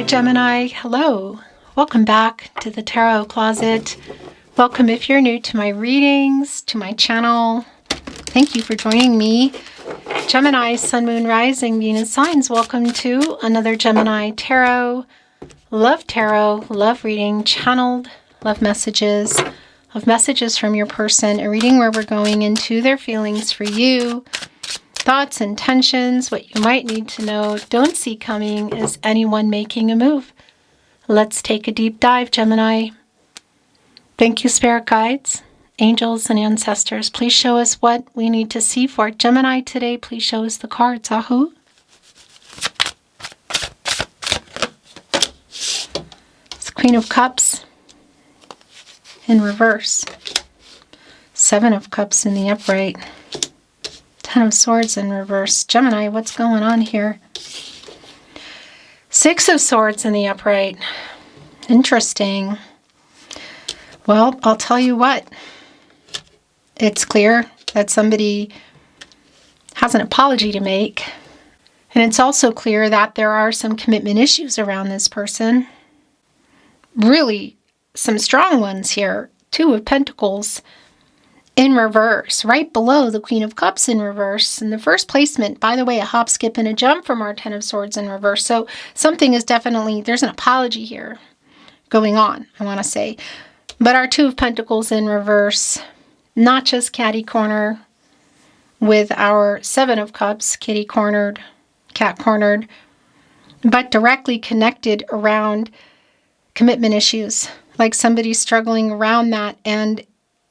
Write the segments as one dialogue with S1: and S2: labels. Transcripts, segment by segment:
S1: Gemini. Hello. Welcome back to the Tarot Closet. Welcome if you're new to my readings, to my channel. Thank you for joining me. Gemini, Sun, Moon, Rising, Venus signs. Welcome to another Gemini Tarot, Love Reading, channeled love messages, from your person. A reading where we're going into their feelings for you. Thoughts, intentions, what you might need to know. Don't see coming. Is anyone making a move? Let's take a deep dive, Gemini. Thank you, spirit guides, angels, and ancestors. Please show us what we need to see for it. Gemini, today, please show us the cards. Ahu. It's Queen of Cups in reverse. Seven of Cups in the upright. Ten of Swords in reverse. Gemini, what's going on here? Six of Swords in the upright. Interesting. Well, I'll tell you what. It's clear that somebody has an apology to make. And it's also clear that there are some commitment issues around this person. Really, some strong ones here. Two of Pentacles in reverse, right below the Queen of Cups in reverse. In the first placement, by the way, a hop, skip, and a jump from our Ten of Swords in reverse. So something is definitely, there's an apology here going on, I want to say. But our Two of Pentacles in reverse, not just catty corner with our Seven of Cups, kitty cornered, cat cornered, but directly connected around commitment issues. Like somebody's struggling around that, and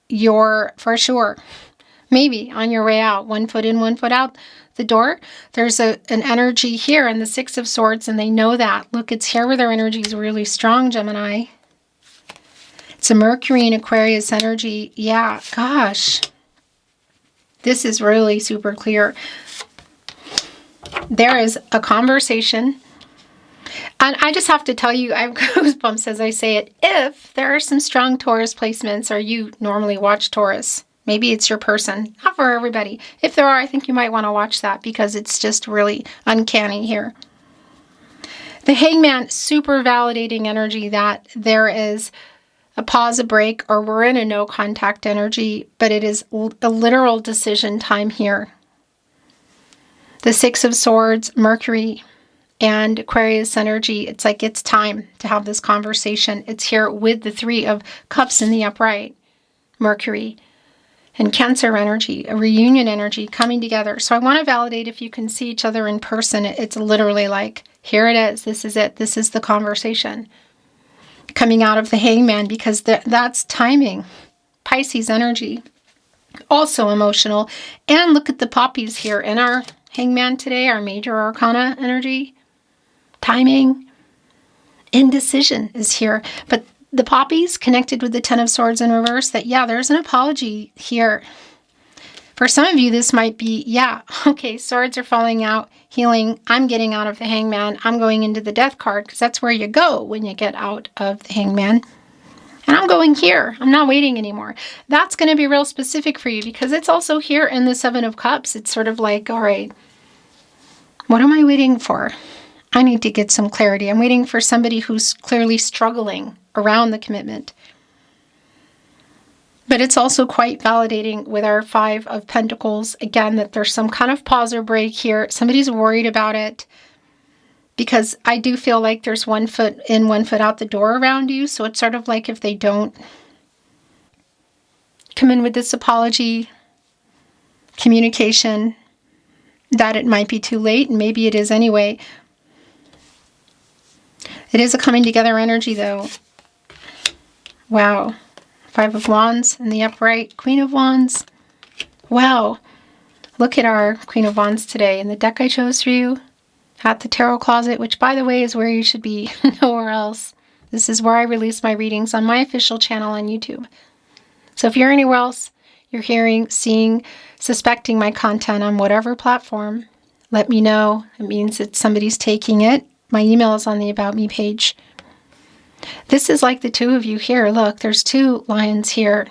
S1: you're for sure maybe on your way out, 1 foot in, 1 foot out the door. There's an energy here in the Six of Swords, and they know that. Look, it's here where their energy is really strong, Gemini. It's a Mercury and Aquarius energy. Yeah, gosh. This is really super clear. There is a conversation. And I just have to tell you, I have goosebumps as I say it. If there are some strong Taurus placements, or you normally watch Taurus, maybe it's your person, not for everybody. If there are, I think you might want to watch that because it's just really uncanny here. The Hangman, super validating energy that there is a pause, a break, or we're in a no contact energy, but it is a literal decision time here. The Six of Swords, Mercury, and Aquarius energy, it's like it's time to have this conversation. It's here with the Three of Cups in the upright, Mercury, and Cancer energy, a reunion energy coming together. So I want to validate if you can see each other in person. It's literally like, here it is. This is it. This is the conversation coming out of the Hangman, because that's timing. Pisces energy, also emotional. And look at the poppies here in our Hangman today, our major arcana energy. Timing, indecision is here. But the poppies connected with the Ten of Swords in reverse, that, yeah, there's an apology here. For some of you, this might be, yeah, okay, swords are falling out, healing. I'm getting out of the Hangman. I'm going into the Death card, because that's where you go when you get out of the Hangman. And I'm going here. I'm not waiting anymore. That's going to be real specific for you, because it's also here in the Seven of Cups. It's sort of like, all right, what am I waiting for? I need to get some clarity. I'm waiting for somebody who's clearly struggling around the commitment. But it's also quite validating with our Five of Pentacles, again, that there's some kind of pause or break here. Somebody's worried about it, because I do feel like there's 1 foot in, 1 foot out the door around you. So it's sort of like if they don't come in with this apology, communication, that it might be too late, and maybe it is anyway. It is a coming together energy, though. Wow. Five of Wands in the upright. Queen of Wands. Wow. Look at our Queen of Wands today. In the deck I chose for you at the Tarot Closet, which, by the way, is where you should be. Nowhere else. This is where I release my readings on my official channel on YouTube. So if you're anywhere else, you're hearing, seeing, suspecting my content on whatever platform, let me know. It means that somebody's taking it. My email is on the About Me page. This is like the two of you here. Look, there's two lions here.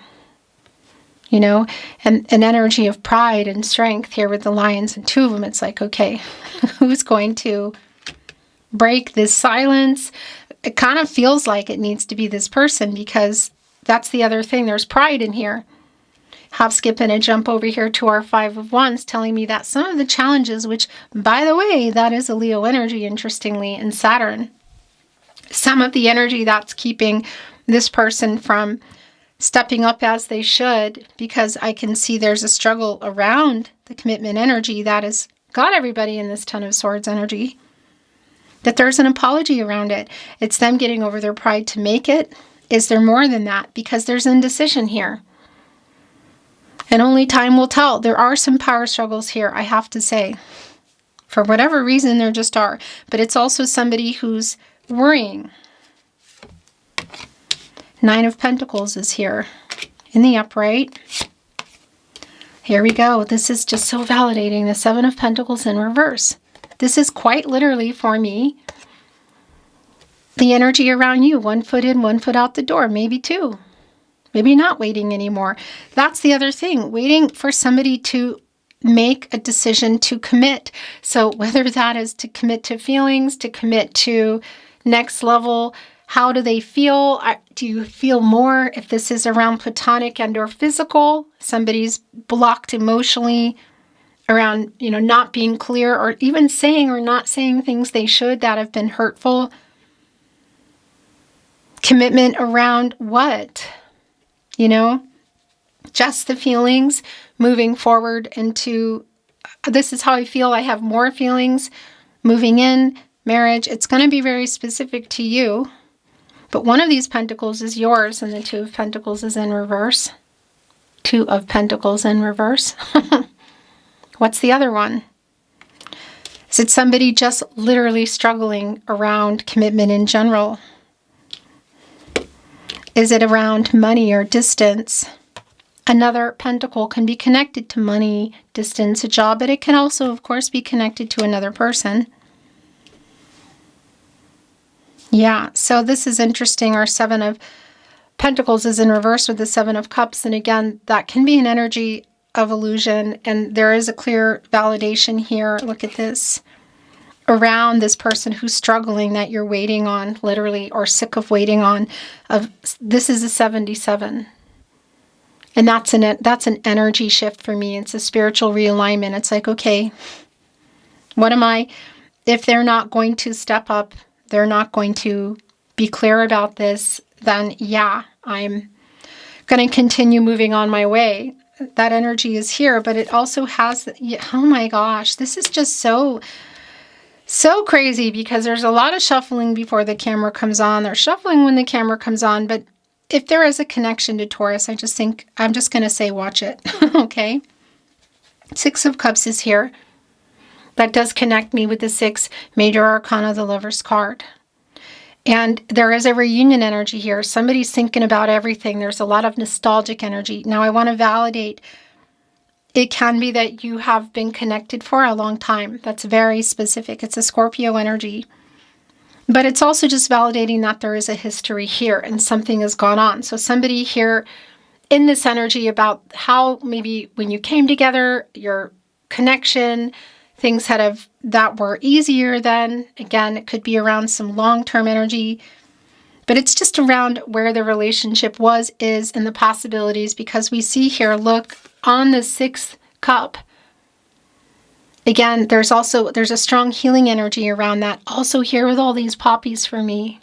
S1: You know, and an energy of pride and strength here with the lions, and two of them. It's like, okay, who's going to break this silence. It kind of feels like it needs to be this person, because that's the other thing. There's pride in here. Hop, skip, and a jump over here to our Five of Wands, telling me that some of the challenges, which, by the way, that is a Leo energy, interestingly, in Saturn. Some of the energy that's keeping this person from stepping up as they should, because I can see there's a struggle around the commitment energy that has got everybody in this Ten of Swords energy, that there's an apology around it. It's them getting over their pride to make it. Is there more than that? Because there's indecision here. And only time will tell. There are some power struggles here, I have to say. For whatever reason, there just are. But it's also somebody who's worrying. Nine of Pentacles is here in the upright. Here we go. This is just so validating. The Seven of Pentacles in reverse. This is quite literally, for me, the energy around you. 1 foot in, 1 foot out the door. Maybe two. Maybe not waiting anymore. That's the other thing. Waiting for somebody to make a decision to commit. So whether that is to commit to feelings, to commit to next level, how do they feel? Do you feel more if this is around platonic and or physical? Somebody's blocked emotionally around, not being clear, or even saying or not saying things they should that have been hurtful. Commitment around what? Just the feelings, moving forward into, this is how I feel, I have more feelings, moving in, marriage. It's going to be very specific to you. But one of these pentacles is yours, and the Two of Pentacles is in reverse. Two of Pentacles in reverse. What's the other one? Is it somebody just literally struggling around commitment in general? Is it around money or distance? Another pentacle can be connected to money, distance, a job, but it can also, of course, be connected to another person. Yeah, so this is interesting. Our Seven of Pentacles is in reverse with the Seven of Cups. And again, that can be an energy of illusion. And there is a clear validation here. Look at this. Around this person who's struggling, that you're waiting on, literally, or sick of waiting on. This is a 77. And that's an energy shift for me. It's a spiritual realignment. It's like, okay, what am I? If they're not going to step up, they're not going to be clear about this, then yeah, I'm going to continue moving on my way. That energy is here, but it also has, oh my gosh, this is just so crazy, because there's a lot of shuffling before the camera comes on. There's shuffling when the camera comes on, but if there is a connection to Taurus, I just think, I'm just going to say watch it, okay? Six of Cups is here. That does connect me with the 6 major arcana, the Lover's card. And there is a reunion energy here. Somebody's thinking about everything. There's a lot of nostalgic energy. Now, I want to validate, it can be that you have been connected for a long time. That's very specific. It's a Scorpio energy. But it's also just validating that there is a history here and something has gone on. So somebody here in this energy about how maybe when you came together, your connection, things that were easier then. Again, it could be around some long-term energy, but it's just around where the relationship was, is, and the possibilities, because we see here, look, on the 6th cup, again, there's a strong healing energy around that. Also here with all these poppies for me.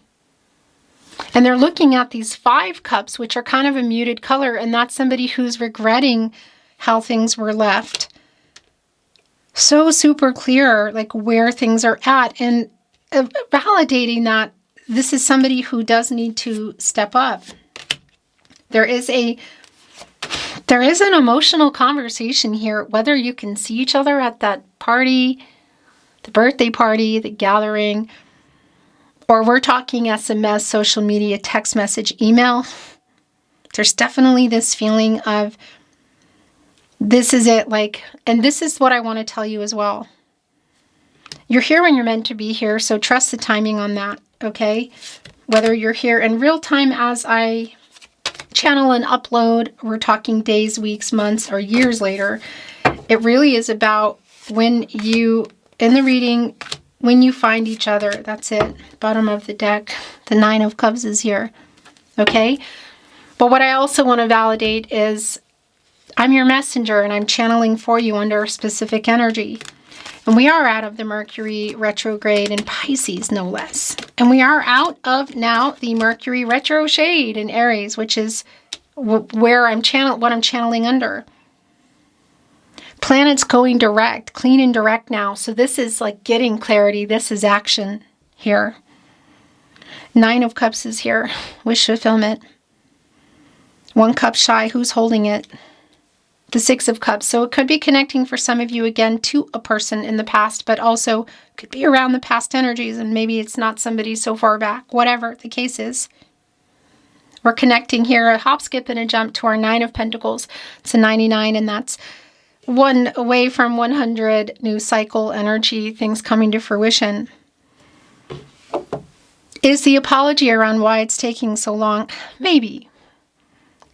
S1: And they're looking at these 5 cups, which are kind of a muted color, and that's somebody who's regretting how things were left. So super clear, like where things are at, and validating that this is somebody who does need to step up. There is an emotional conversation here, whether you can see each other at that party, the birthday party, the gathering, or we're talking SMS, social media, text message, email. There's definitely this feeling of, this is it, and this is what I want to tell you as well. You're here when you're meant to be here, so trust the timing on that, okay? Whether you're here in real time as I channel and upload, we're talking days, weeks, months, or years later. It really is about when you, in the reading, when you find each other, that's it. Bottom of the deck, the Nine of Cups is here. Okay? But what I also want to validate is I'm your messenger and I'm channeling for you under a specific energy. And we are out of the Mercury retrograde in Pisces, no less. And we are out of now the Mercury retro shade in Aries, which is where what I'm channeling under. Planets going direct, clean and direct now. So this is like getting clarity. This is action here. Nine of Cups is here. Wish fulfillment. 1 cup shy. Who's holding it? The 6 of Cups. So it could be connecting for some of you again to a person in the past, but also could be around the past energies, and maybe it's not somebody so far back. Whatever the case is. We're connecting here a hop, skip, and a jump to our 9 of Pentacles. It's a 99, and that's one away from 100 new cycle energy, things coming to fruition. Is the apology around why it's taking so long? Maybe.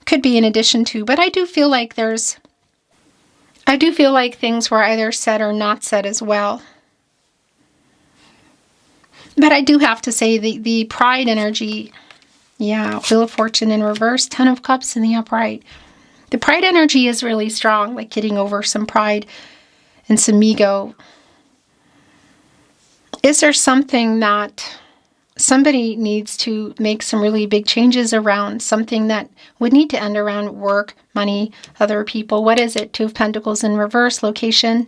S1: Could be in addition to, but I do feel like things were either said or not said as well. But I do have to say the pride energy, yeah, Wheel of Fortune in reverse, 10 of Cups in the upright. The pride energy is really strong, like getting over some pride and some ego. Is there something that somebody needs to make some really big changes around, something that would need to end around work, money, other people? What is it? 2 of Pentacles in reverse, location,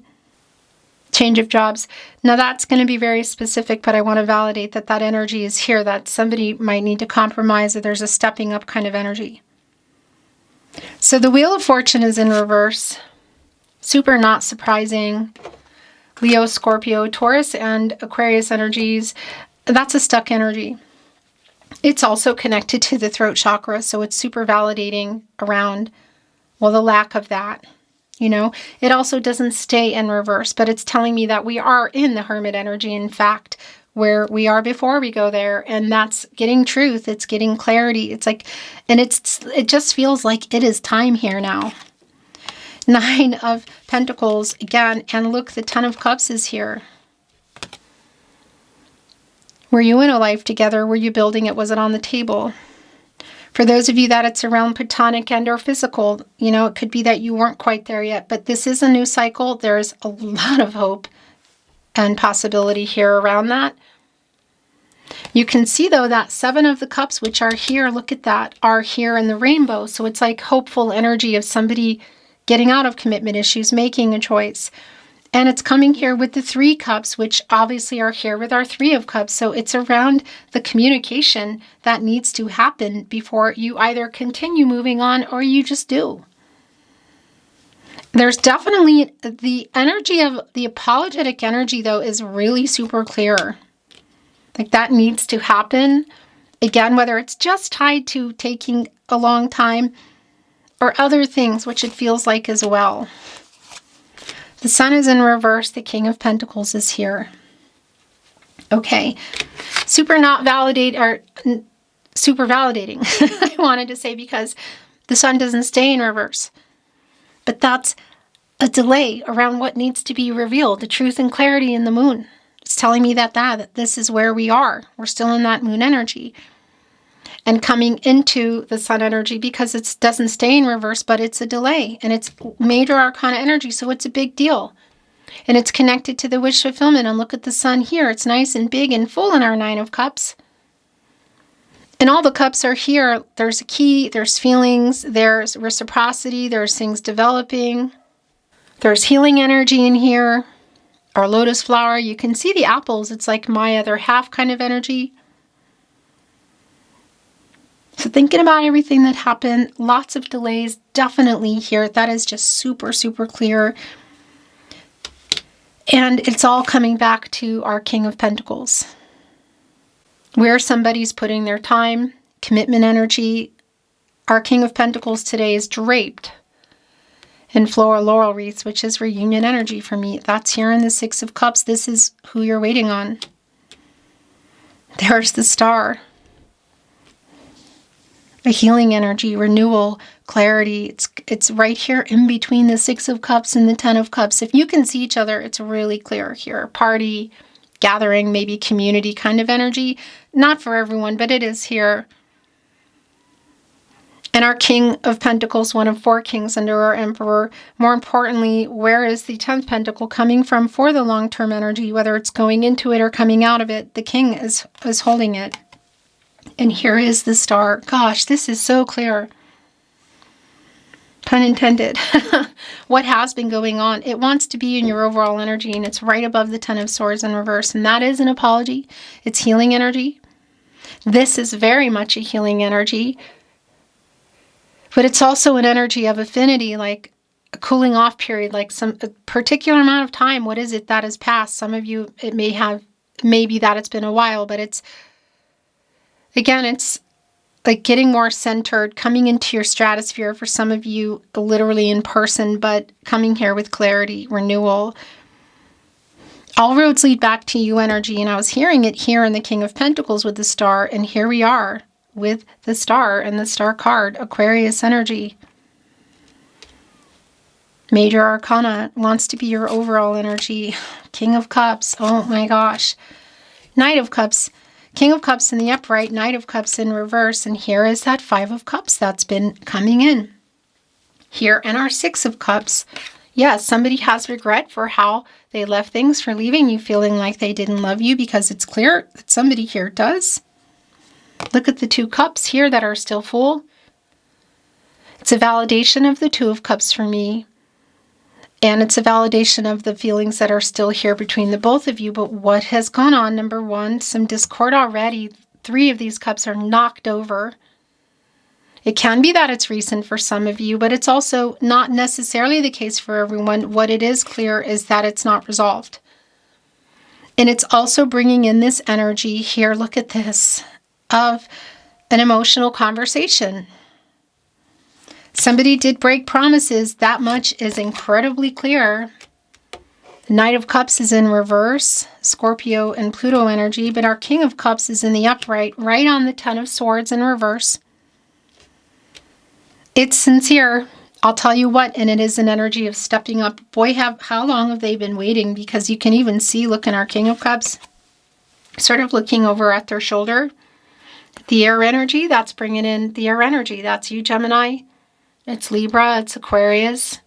S1: change of jobs. Now that's going to be very specific, but I want to validate that that energy is here, that somebody might need to compromise, or there's a stepping up kind of energy. So the Wheel of Fortune is in reverse. Super not surprising. Leo, Scorpio, Taurus, and Aquarius energies. That's a stuck energy. It's also connected to the throat chakra, so it's super validating around, well, the lack of that. You know, it also doesn't stay in reverse, but it's telling me that we are in the Hermit energy, in fact, where we are before we go there, and that's getting truth, it's getting clarity. It's like, and it just feels like it is time here now. 9 of Pentacles again, and look, the 10 of Cups is here. Were you in a life together? Were you building it? Was it on the table? For those of you that it's around platonic and or physical, you know, it could be that you weren't quite there yet, but this is a new cycle. There's a lot of hope and possibility here around that. You can see, though, that 7 of the Cups, which are here, look at that, are here in the rainbow. So it's like hopeful energy of somebody getting out of commitment issues, making a choice. And it's coming here with the 3 cups, which obviously are here with our 3 of Cups. So it's around the communication that needs to happen before you either continue moving on or you just do. There's definitely the energy of the apologetic energy, though, is really super clear. Like that needs to happen. Again, whether it's just tied to taking a long time or other things, which it feels like as well. The Sun is in reverse. The King of Pentacles is here. Okay. Super validating. I wanted to say, because the Sun doesn't stay in reverse. But that's a delay around what needs to be revealed. The truth and clarity in the moon. It's telling me that this is where we are. We're still in that moon energy. And coming into the Sun energy, because it doesn't stay in reverse, but it's a delay. And it's major arcana energy, so it's a big deal. And it's connected to the wish fulfillment. And look at the Sun here. It's nice and big and full in our 9 of Cups. And all the cups are here. There's a key, there's feelings, there's reciprocity, there's things developing. There's healing energy in here. Our lotus flower, you can see the apples. It's like my other half kind of energy. So thinking about everything that happened, lots of delays, definitely here. That is just super, super clear. And it's all coming back to our King of Pentacles, where somebody's putting their time, commitment energy. Our King of Pentacles today is draped in floral laurel wreaths, which is reunion energy for me. That's here in the 6 of Cups. This is who you're waiting on. There's the Star. A healing energy, renewal, clarity. It's right here in between the 6 of Cups and the 10 of Cups. If you can see each other, it's really clear here. Party, gathering, maybe community kind of energy. Not for everyone, but it is here. And our King of Pentacles, one of 4 kings under our Emperor. More importantly, where is the 10th Pentacle coming from for the long-term energy, whether it's going into it or coming out of it? The King is holding it. And here is the Star. Gosh, this is so clear. Pun intended. What has been going on? It wants to be in your overall energy, and it's right above the 10 of Swords in reverse. And that is an apology. It's healing energy. This is very much a healing energy. But it's also an energy of affinity, like a cooling off period, like a particular amount of time. What is it that has passed? Some of you, it may be that it's been a while, but it's like getting more centered, coming into your stratosphere for some of you, literally in person, but coming here with clarity, renewal. All roads lead back to you energy, and I was hearing it here in the King of Pentacles with the Star, and here we are with the Star and the Star card, Aquarius energy. Major Arcana wants to be your overall energy. King of Cups, oh my gosh. Knight of Cups, King of Cups in the upright, Knight of Cups in reverse, and here is that 5 of Cups that's been coming in. Here in our 6 of Cups, yes, somebody has regret for how they left things, for leaving you feeling like they didn't love you, because it's clear that somebody here does. Look at the 2 cups here that are still full. It's a validation of the 2 of Cups for me. And it's a validation of the feelings that are still here between the both of you. But what has gone on? Number 1, some discord already. 3 of these cups are knocked over. It can be that it's recent for some of you, but it's also not necessarily the case for everyone. What it is clear is that it's not resolved. And it's also bringing in this energy here. Look at this. Of an emotional conversation. Somebody did break promises. That much is incredibly clear. The Knight of Cups is in reverse, Scorpio and Pluto energy, but our King of Cups is in the upright, right on the 10 of Swords in reverse. It's sincere. I'll tell you what, and it is an energy of stepping up. Boy, how long have they been waiting? Because you can even see, look in our King of Cups, sort of looking over at their shoulder. The air energy, that's bringing in the air energy. That's you, Gemini. It's Libra, it's Aquarius.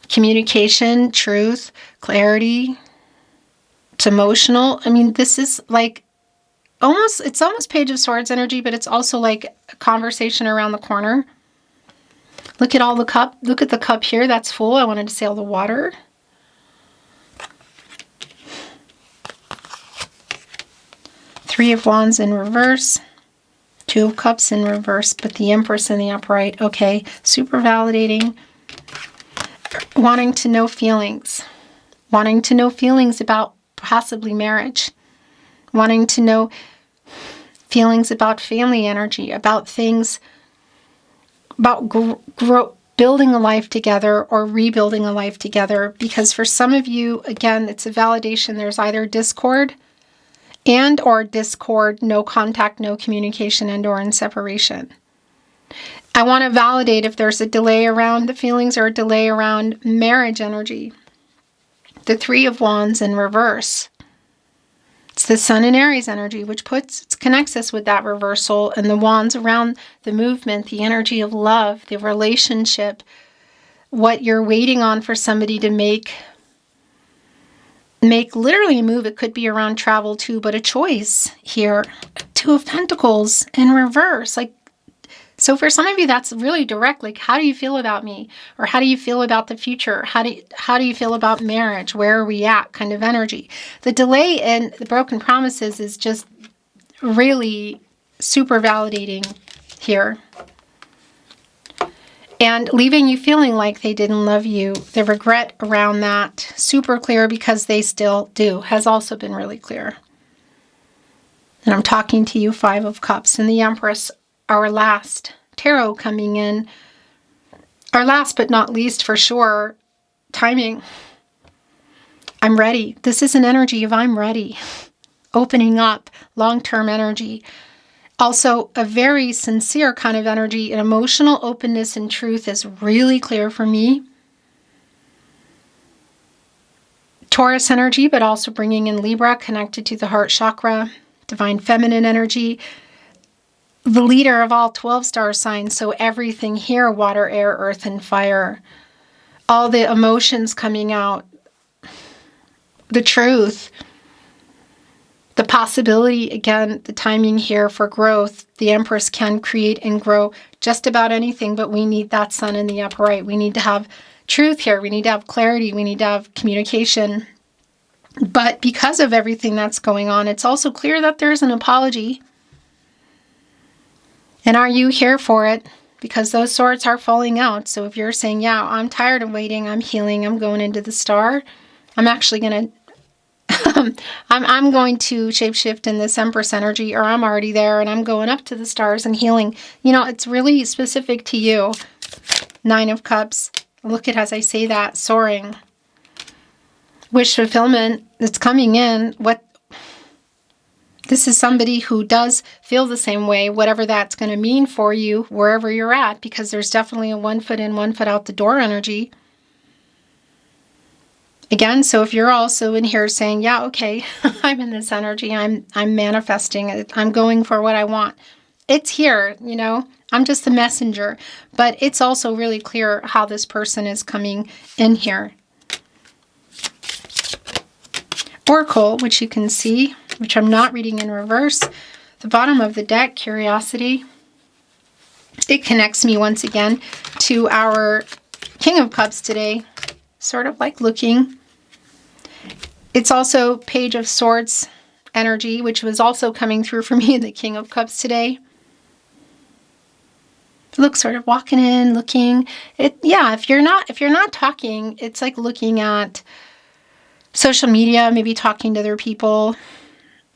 S1: Communication, truth, clarity. It's emotional. I mean, this is like it's almost Page of Swords energy, but it's also like a conversation around the corner. Look at all the cup. Look at the cup here. That's full. I wanted to say all the water. Three of Wands in reverse. 2 of Cups in reverse, but the Empress in the upright. Okay, super validating. Wanting to know feelings. Wanting to know feelings about possibly marriage. Wanting to know feelings about family energy, about things, about building a life together or rebuilding a life together. Because for some of you, again, it's a validation. There's either discord or discord, no contact, no communication, and or in separation. I want to validate if there's a delay around the feelings or a delay around marriage energy. The 3 of Wands in reverse. It's the Sun and Aries energy, which connects us with that reversal, and the Wands around the movement, the energy of love, the relationship, what you're waiting on for somebody to make literally a move. It could be around travel too, but a choice here. 2 of Pentacles in reverse. So for some of you, that's really direct. Like, how do you feel about me? Or how do you feel about the future? How do you feel about marriage? Where are we at? Kind of energy. The delay and the broken promises is just really super validating here. And leaving you feeling like they didn't love you. The regret around that, super clear, because they still do, has also been really clear. And I'm talking to you, 5 of Cups and the Empress, our last tarot coming in. Our last but not least, for sure, timing. I'm ready. This is an energy of I'm ready. Opening up, long-term energy. Also, a very sincere kind of energy. An emotional openness and truth is really clear for me. Taurus energy, but also bringing in Libra, connected to the heart chakra, divine feminine energy, the leader of all 12 star signs. So everything here, water, air, earth, and fire, all the emotions coming out, the truth, the possibility, again, the timing here for growth. The Empress can create and grow just about anything, but we need that sun in the upper right. We need to have truth here. We need to have clarity. We need to have communication. But because of everything that's going on, it's also clear that there's an apology. And are you here for it? Because those swords are falling out. So if you're saying, yeah, I'm tired of waiting, I'm healing, I'm going into the star, I'm actually going to I'm going to shapeshift in this Empress energy, or I'm already there and I'm going up to the stars and healing. You know, it's really specific to you. Nine of Cups. Look at, as I say that, soaring. Wish fulfillment that's coming in. This is somebody who does feel the same way, whatever that's going to mean for you, wherever you're at, because there's definitely a 1 foot in, 1 foot out the door energy. Again, so if you're also in here saying, yeah, okay, I'm in this energy, I'm manifesting it, I'm going for what I want. It's here, you know, I'm just the messenger. But it's also really clear how this person is coming in here. Oracle, which you can see, which I'm not reading in reverse. The bottom of the deck, Curiosity. It connects me once again to our King of Cups today. Sort of like looking. It's also Page of Swords energy, which was also coming through for me in the King of Cups today. Look, sort of walking in, looking. Yeah, if you're not talking, it's like looking at social media, maybe talking to other people,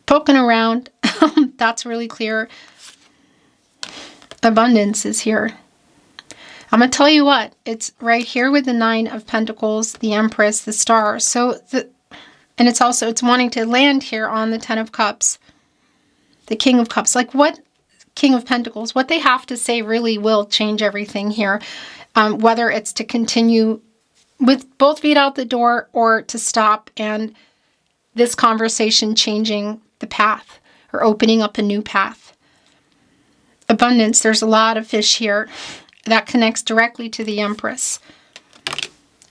S1: poking around. That's really clear. Abundance is here. I'm going to tell you what, it's right here with the Nine of Pentacles, the Empress, the Star. And it's wanting to land here on the Ten of Cups, the King of Cups. Like what King of Pentacles, what they have to say really will change everything here. Whether it's to continue with both feet out the door or to stop and this conversation changing the path or opening up a new path. Abundance, there's a lot of fish here. That connects directly to the Empress.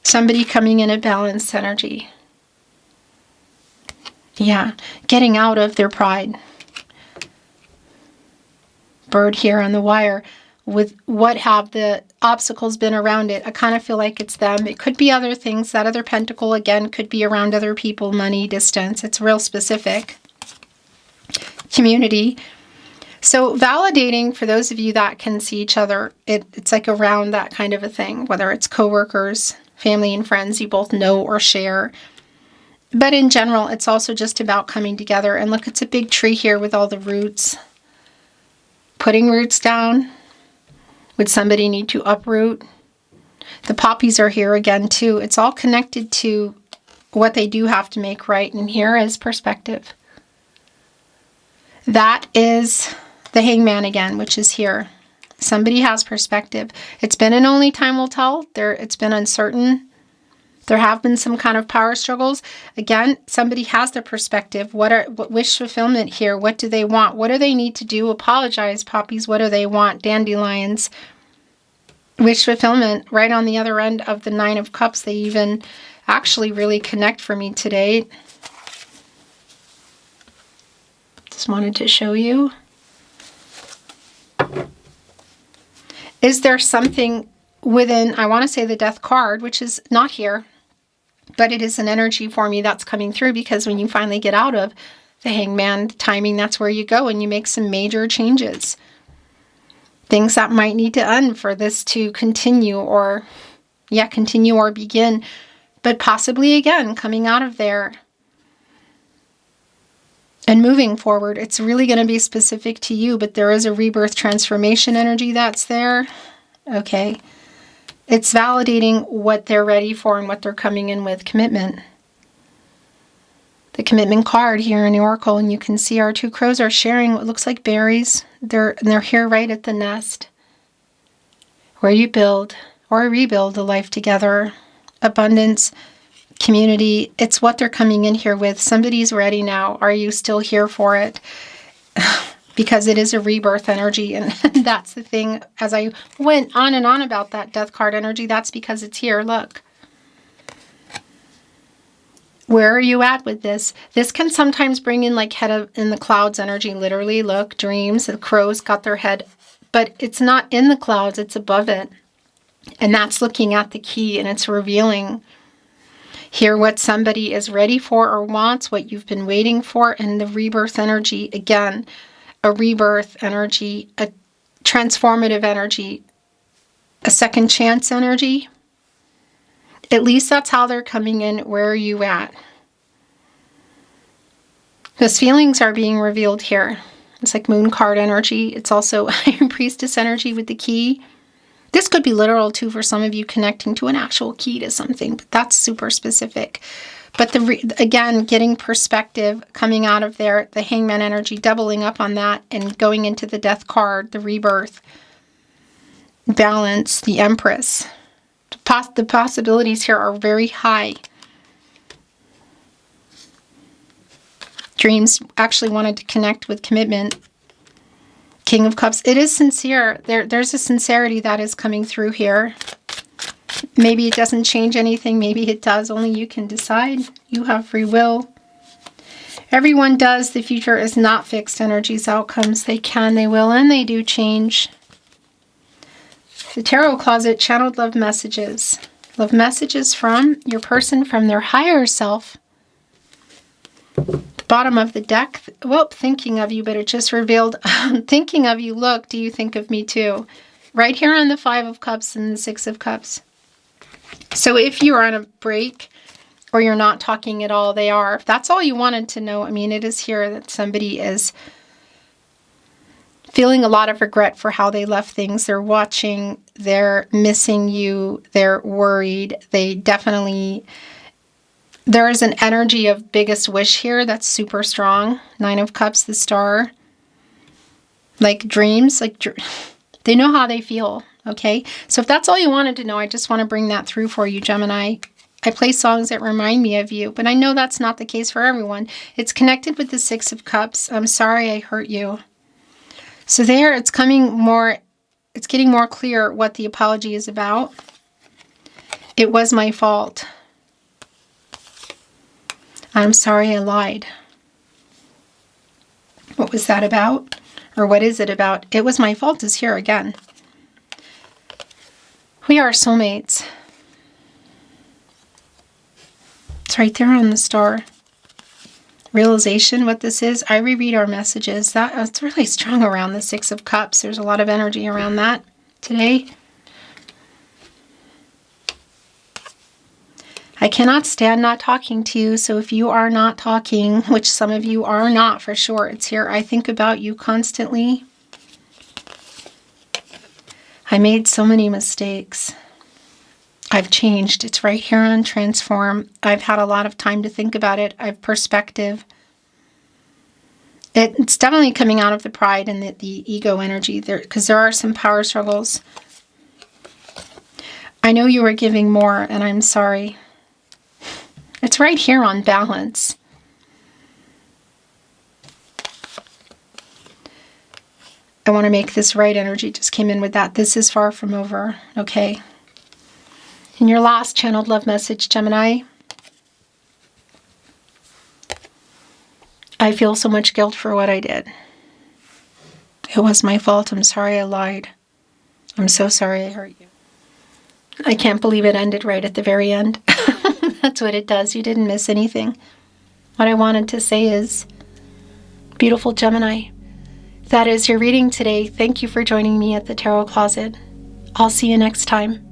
S1: Somebody coming in a balanced energy. Yeah, getting out of their pride. Bird here on the wire. With what have the obstacles been around it? I kind of feel like it's them. It could be other things. That other pentacle, again, could be around other people, money, distance. It's real specific. Community. So validating, for those of you that can see each other, it's like around that kind of a thing, whether it's coworkers, family and friends you both know or share. But in general, it's also just about coming together. And look, it's a big tree here with all the roots. Putting roots down. Would somebody need to uproot? The poppies are here again too. It's all connected to what they do have to make right. And here is perspective. That is the Hangman again, which is here. Somebody has perspective. It's been an only time will tell. It's been uncertain. There have been some kind of power struggles. Again, somebody has their perspective. What wish fulfillment here? What do they want? What do they need to do? Apologize, poppies. What do they want? Dandelions. Wish fulfillment right on the other end of the Nine of Cups. They even actually really connect for me today. Just wanted to show you. Is there something within, I want to say the Death card, which is not here, but it is an energy for me that's coming through, because when you finally get out of the Hangman timing, that's where you go and you make some major changes. Things that might need to end for this to continue or begin, but possibly again, coming out of there and moving forward. It's really going to be specific to you, but there is a rebirth transformation energy that's there. Okay. It's validating what they're ready for and what they're coming in with. Commitment. The commitment card here in the Oracle, and you can see our two crows are sharing what looks like berries. They're here right at the nest where you build or rebuild a life together. Abundance. community. It's what they're coming in here with. Somebody's ready now. Are you still here for it? Because it is a rebirth energy, and that's the thing. As I went on and on about that death card energy, that's because it's here. Look. Where are you at with this? This can sometimes bring in like head in the clouds energy, literally. Look, dreams, the crows got their head, but it's not in the clouds, it's above it. And that's looking at the key, and it's revealing here what somebody is ready for or wants, what you've been waiting for, and the rebirth energy. Again, a rebirth energy, a transformative energy, a second chance energy. At least that's how they're coming in. Where are you at? Because feelings are being revealed here. It's like moon card energy. It's also Iron Priestess energy with the key. This could be literal too for some of you, connecting to an actual key to something, but that's super specific. But again, getting perspective coming out of there, the Hangman energy, doubling up on that and going into the Death card, the rebirth, balance, the Empress. The possibilities here are very high. Dreams actually wanted to connect with commitment. King of Cups. It is sincere. There's a sincerity that is coming through here. Maybe it doesn't change anything. Maybe it does. Only you can decide. You have free will. Everyone does. The future is not fixed. Energies, outcomes, they can, they will, and they do change. The Tarot Closet, channeled love messages. Love messages from your person, from their higher self. The bottom of the deck. Well, thinking of you, but it just revealed, thinking of you. Look, do you think of me too? Right here on the 5 of Cups and the 6 of Cups. So if you're on a break or you're not talking at all, they are. If that's all you wanted to know, I mean, it is here that somebody is feeling a lot of regret for how they left things. They're watching, they're missing you, they're worried. They definitely, there is an energy of biggest wish here that's super strong. 9 of Cups, the Star. Like dreams, like they know how they feel, okay? So if that's all you wanted to know, I just want to bring that through for you, Gemini. I play songs that remind me of you, but I know that's not the case for everyone. It's connected with the 6 of Cups. I'm sorry I hurt you. So there, it's coming more, it's getting more clear what the apology is about. It was my fault. I'm sorry I lied. What was that about? Or what is it about? It was my fault is here again. We are soulmates. It's right there on the Star. Realization, what this is. I reread our messages. It's really strong around the 6 of Cups. There's a lot of energy around that today. I cannot stand not talking to you, so if you are not talking, which some of you are not for sure, it's here. I think about you constantly. I made so many mistakes. I've changed. It's right here on Transform. I've had a lot of time to think about it. I have perspective. It's definitely coming out of the pride and the ego energy there, because there are some power struggles. I know you were giving more, and I'm sorry. It's right here on Balance. I want to make this right energy. Just came in with that. This is far from over. Okay. In your last channeled love message, Gemini, I feel so much guilt for what I did. It was my fault. I'm sorry I lied. I'm so sorry I hurt you. I can't believe it ended right at the very end. That's what it does. You didn't miss anything. What I wanted to say is, beautiful Gemini, that is your reading today. Thank you for joining me at the Tarot Closet. I'll see you next time.